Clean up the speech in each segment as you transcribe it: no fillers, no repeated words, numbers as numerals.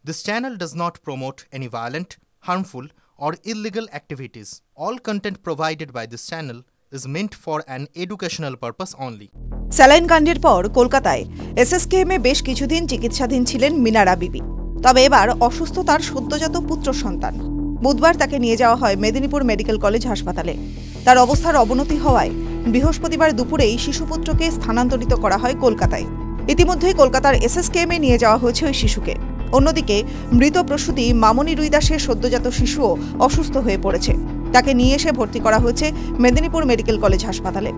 This channel does not promote any violent, harmful, or illegal activities. All content provided by this channel is meant for an educational purpose only. Saline কাণ্ডের পর কলকাতায় এসএসকেএমে বেশ কিছুদিন চিকিৎসাধীন ছিলেন মিনারা বিবি। তবে এবার অসুস্থ তার সদ্যজাত পুত্র সন্তান। বুধবার তাকে নিয়ে যাওয়া হয় মেদিনীপুর মেডিকেল কলেজ হাসপাতালে। তার অবস্থার অবনতি হওয়ায় বৃহস্পতিবার দুপুরেই শিশুপুত্রকে স্থানান্তরিত করা হয় কলকাতায়। ইতিমধ্যেই কলকাতার এসএসকেএমে নিয়ে যাওয়া হয়েছে ওই শিশুকে। অন্যদিকে মৃত প্রসূতি মামনি রুইদাসের সদ্যজাত শিশুও অসুস্থ হয়ে পড়েছে। তাকে নিয়ে এসে ভর্তি করা হয়েছে মেদিনীপুর মেডিকেল কলেজ হাসপাতালে।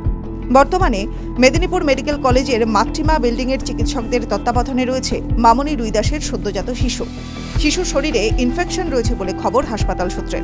বর্তমানে মেদিনীপুর মেডিকেল কলেজের মাতৃমা বিল্ডিংয়ের চিকিৎসকদের তত্ত্বাবধানে রয়েছে মামনি রুইদাসের সদ্যজাত শিশু। শিশুর শরীরে ইনফেকশন রয়েছে বলে খবর হাসপাতাল সূত্রের।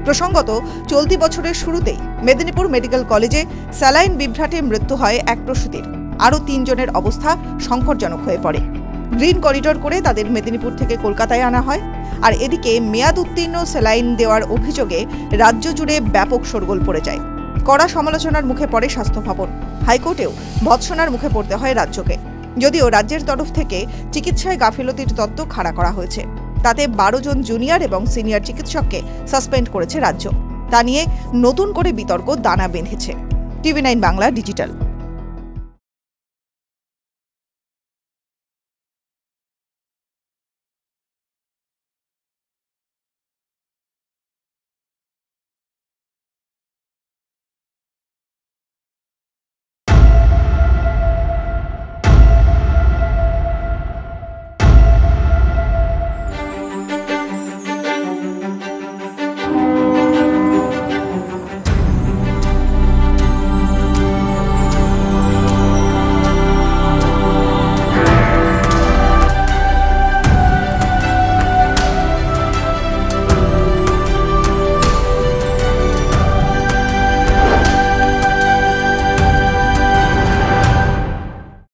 প্রসঙ্গত, চলতি বছরের শুরুতেই মেদিনীপুর মেডিকেল কলেজে স্যালাইন বিভ্রাটে মৃত্যু হয় এক প্রসূতির। আরও ৩ জনের অবস্থা সংকটজনক হয়ে পড়ে। গ্রিন করিডোর করে তাদের মেদিনীপুর থেকে কলকাতায় আনা হয়। আর এদিকে মেয়াদ উত্তীর্ণ স্যালাইন দেওয়ার অভিযোগে রাজ্য জুড়ে ব্যাপক শোরগোল পড়ে যায়। কড়া সমালোচনার মুখে পড়ে স্বাস্থ্য ভবন। হাইকোর্টেও ভৎসনার মুখে পড়তে হয় রাজ্যকে। যদিও রাজ্যের তরফ থেকে চিকিৎসায় গাফিলতির তত্ত্ব খাড়া করা হয়েছে। তাতে 12 জন জুনিয়র এবং সিনিয়র চিকিৎসককে সাসপেন্ড করেছে রাজ্য। তা নিয়ে নতুন করে বিতর্ক দানা বেঁধেছে। TV9 Bangla digital.